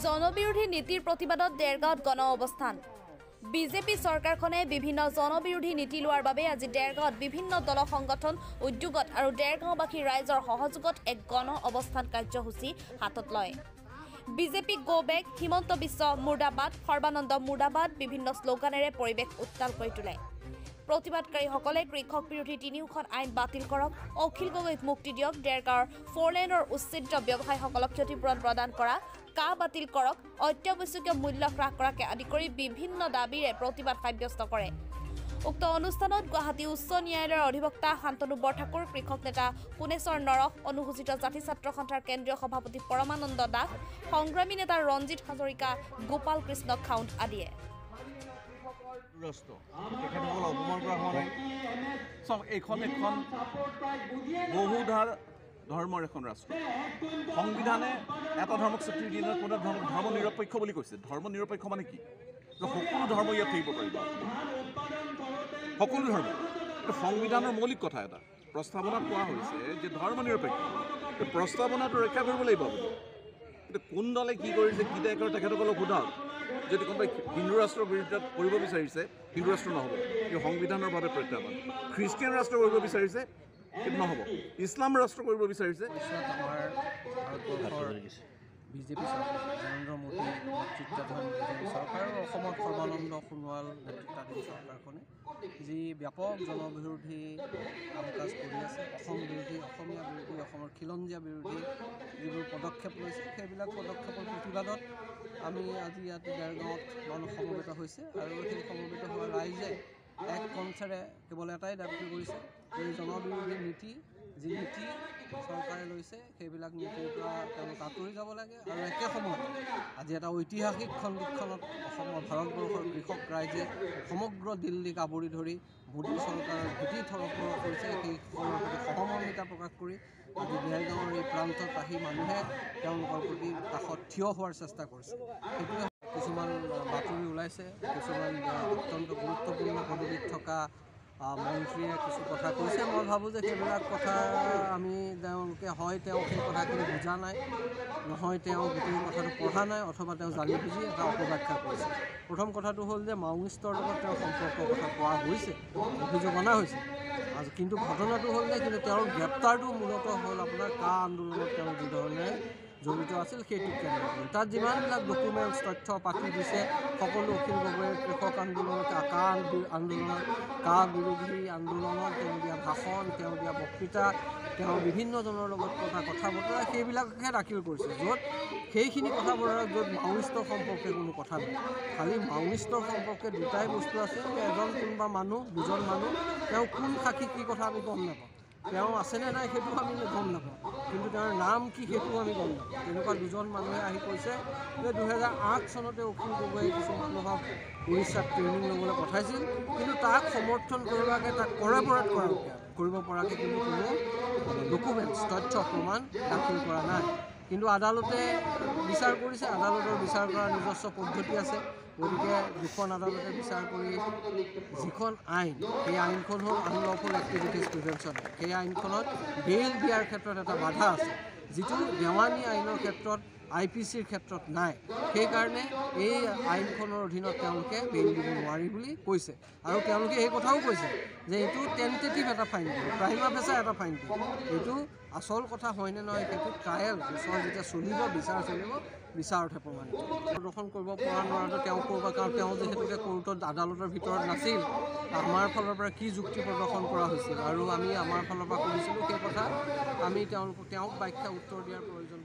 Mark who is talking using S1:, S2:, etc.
S1: জনবিৰোধী নীতিৰ প্ৰতিবাদত দেৰগাঁৱত গণ অৱস্থান। বিজেপি চৰকাৰখনে বিভিন্ন জনবিৰোধী নীতি লোৱাৰ বাবে আজি দেৰগাঁৱত বিভিন্ন দল সংগঠন উদ্যোগত আৰু দেৰগাঁওবাসী ৰাইজৰ সহযোগত এক গণ অৱস্থান কাৰ্যসূচী হাতত লয়। BJP go back, Himanta Biswa মুৰ্দাবাদ, সৰ্বানন্দ মুৰ্দাবাদ বিভিন্ন শ্লোগানেৰে পৰিৱেশ উত্তাল কৰি তোলে। প্ৰতিবাদকাৰীসকলে কৃষক বিৰোধী ৩খন আইন বাতিল কৰক, অখিল গগৈক মুক্তি দিয়ক, দেৰগাঁৱৰ 4 লেনৰ উচ্ছেদিত ব্যৱসায়ীসকলক ক্ষতিপূৰণ প্ৰদান কৰা, কা বাতিল কৰক, অত্যাৱশ্যকীয় মূল্য হ্ৰাস কৰাকে আদি কৰি বিভিন্ন দাবীৰে প্ৰতিবাদ সাব্যস্ত কৰে। উক্ত অনুষ্ঠানত গুৱাহাটী উচ্চ ন্যায়ালয়ৰ অধিবক্তা শান্তনু বৰঠাকুৰ, কৃষক নেতা কোনেশ্বৰ নৰহ, অনুসূচিত জাতি ছাত্ৰ সন্থাৰ কেন্দ্ৰীয় সভাপতি পৰমানন্দ দাস, সংগ্ৰামী নেতা ৰঞ্জিত হাজৰিকা, গোপাল কৃষ্ণ খাউণ্ড আদিয়ে
S2: ধৰ্মৰ এখন ৰাষ্ট্ৰ। সংবিধানে এটা ধৰ্মক স্বীকৃতি দিলে কোনো ধৰ্ম নিৰপেক্ষ বুলি কৈছে। ধৰ্ম নিৰপেক্ষ মানে কি? সকলো ধৰ্ম ইয়াত থাকিব পাৰিব, সকলো ধৰ্ম। এইটো সংবিধানৰ মৌলিক কথা। এটা প্ৰস্তাৱনাত কোৱা হৈছে যে ধৰ্ম নিৰপেক্ষ, প্ৰস্তাৱনাটো ৰক্ষা কৰিব লাগিব। কিন্তু কোন দলে কি কৰিছে, কি দায় কৰে তেখেতসকলক সোধাওক। যদি কোনোবাই হিন্দু ৰাষ্ট্ৰৰ বিৰুদ্ধত কৰিব বিচাৰিছে, হিন্দু ৰাষ্ট্ৰ নহ'ব, কিন্তু সংবিধানৰ বাবে প্ৰত্যাহ্বান। খ্ৰীষ্টিয়ান ৰাষ্ট্ৰ কৰিব বিচাৰিছে, সেইটো নহ'ব। ইছলাম ৰাষ্ট্ৰ কৰিব বিচাৰিছে।
S3: বিজেপি চৰকাৰ, নৰেন্দ্ৰ মোদী নেতৃত্বাধীন বিজেপি চৰকাৰ আৰু অসমত সৰ্বানন্দ সোণোৱাল নেতৃত্বাধীন চৰকাৰখনে যি ব্যাপক জনবিৰোধী কাম কাজ কৰি আছে, অসম বিৰোধী, অসমীয়া বিৰোধী, অসমৰ খিলঞ্জীয়া বিৰোধী যিবোৰ পদক্ষেপ লৈছে, সেইবিলাক পদক্ষেপৰ প্ৰতিবাদত আমি আজি ইয়াত দেৰগাঁৱত মানুহ সমবেত হৈছে। আৰু সেই সমবেত হোৱা ৰাইজে এক কণ্ঠেৰে কেৱল এটাই দাবী কৰিছে যে জনবিৰোধী নীতি, যি নীতি চৰকাৰে লৈছে, সেইবিলাক নীতিৰ পৰা তেওঁলোক আঁতৰি যাব লাগে। আৰু একে সময়তে আজি এটা ঐতিহাসিক সন্দিক্ষণত অসমৰ ভাৰতবৰ্ষৰ কৃষক ৰাইজে সমগ্ৰ দিল্লীক আৱৰি ধৰি মোদী চৰকাৰৰ ভেটি থৰপৰ কৰিছে। সেই প্ৰতি সহমৰ্মিতা প্ৰকাশ কৰি আজি দেৰগাঁৱৰ এই প্ৰান্তত আহি মানুহে তেওঁলোকৰ প্ৰতি কাষত থিয় হোৱাৰ চেষ্টা কৰিছে। সেইটোৱে কিছুমান বাতৰি ওলাইছে, কিছুমান অত্যন্ত গুৰুত্বপূৰ্ণ পদবীত থকা মন্ত্ৰীয়ে কিছু কথা কৈছে। মই ভাবোঁ যে সেইবিলাক কথা আমি তেওঁলোকে হয় তেওঁ সেই কথাখিনি বুজা নাই, নহয় তেওঁ গোটেই কথাটো পঢ়া নাই, অথবা তেওঁ জানি বুজি এটা অপব্যাখ্যা কৰিছে। প্ৰথম কথাটো হ'ল যে মাওয়িষ্টৰ লগত তেওঁৰ সম্পৰ্কৰ কথা কোৱা হৈছে, অভিযোগ অনা হৈছে। কিন্তু ঘটনাটো হ'ল যে কিন্তু তেওঁৰ গ্ৰেপ্তাৰটো মূলতঃ হ'ল আপোনাৰ কা আন্দোলনত তেওঁ যিধৰণে জড়িত আছিল সেইটোক কেন্দ্ৰ কৰি। তাত যিমানবিলাক ডকুমেণ্টছ তথ্য পাতি দিছে, সকলো অখিল গগৈৰ কৃষক আন্দোলনত, কা আন্দোলনত, কা বিৰোধী আন্দোলনত তেওঁ দিয়া ভাষণ, তেওঁ দিয়া বক্তৃতা, তেওঁ বিভিন্নজনৰ লগত কথা বতৰা, সেইবিলাকহে দাখিল কৰিছে। য'ত সেইখিনি কথা বতৰা য'ত মাওয়িষ্টৰ সম্পৰ্কে কোনো কথা নাই। খালি মাওয়িষ্টৰ সম্পৰ্কে দুটাই বস্তু আছে যে এজন কোনোবা মানুহ, দুজন মানুহ, তেওঁ কোন সাক্ষী কি কথা আমি গম নাপাওঁ, তেওঁ আছেনে নাই সেইটো আমি গম নাপাওঁ, কিন্তু তেওঁৰ নাম কি সেইটোও আমি গম নাপাওঁ। তেনেকুৱা দুজন মানুহে আহি কৈছে যে 2008 চনতে অখিল গগৈয়ে কিছু মানুহক উৰিষ্যাত ট্ৰেইনিং ল'বলৈ পঠাইছিল, কিন্তু তাক সমৰ্থন কৰিবলৈকে, তাক কৰপৰেট কৰিব পৰাকৈ কিন্তু কোনো ডকুমেণ্টছ, তথ্য প্ৰমাণ দাখিল কৰা নাই। কিন্তু আদালতে বিচাৰ কৰিছে, আদালতৰ বিচাৰ কৰাৰ নিজস্ব পদ্ধতি আছে। গতিকে দুখন আদালতে বিচাৰ কৰি যিখন আইন, সেই আইনখন হ'ল আনলফুল এক্টিভিটিজ প্ৰিভেনশ্যন এক্ট। সেই আইনখনত বেইল দিয়াৰ ক্ষেত্ৰত এটা বাধা আছে, যিটো দেৱানী আইনৰ ক্ষেত্ৰত, IPCৰ ক্ষেত্ৰত নাই। সেইকাৰণে এই আইনখনৰ অধীনত তেওঁলোকে বেইল দিব নোৱাৰি বুলি কৈছে। আৰু তেওঁলোকে এই কথাও কৈছে যে এইটো টেণ্টেটিভ এটা ফাইন দিব, প্ৰাইমা ফেচা এটা ফাইন দিব। এইটো আচল কথা হয়নে নহয় সেইটো ট্ৰায়েল গোচৰ যেতিয়া চলিব, বিচাৰ চলিব, বিচাৰতহে প্ৰমাণিত। প্ৰদৰ্শন কৰিব পৰা নোৱাৰাটো তেওঁ কৰিব, কাৰণ তেওঁ যিহেতুকে কোৰ্টত আদালতৰ ভিতৰত নাছিল। আমাৰ ফালৰ পৰা কি যুক্তি প্ৰদৰ্শন কৰা হৈছিল আৰু আমি আমাৰ ফালৰ পৰা কৰিছিলোঁ সেই কথা আমি তেওঁক ব্যাখ্যা উত্তৰ দিয়াৰ প্ৰয়োজন।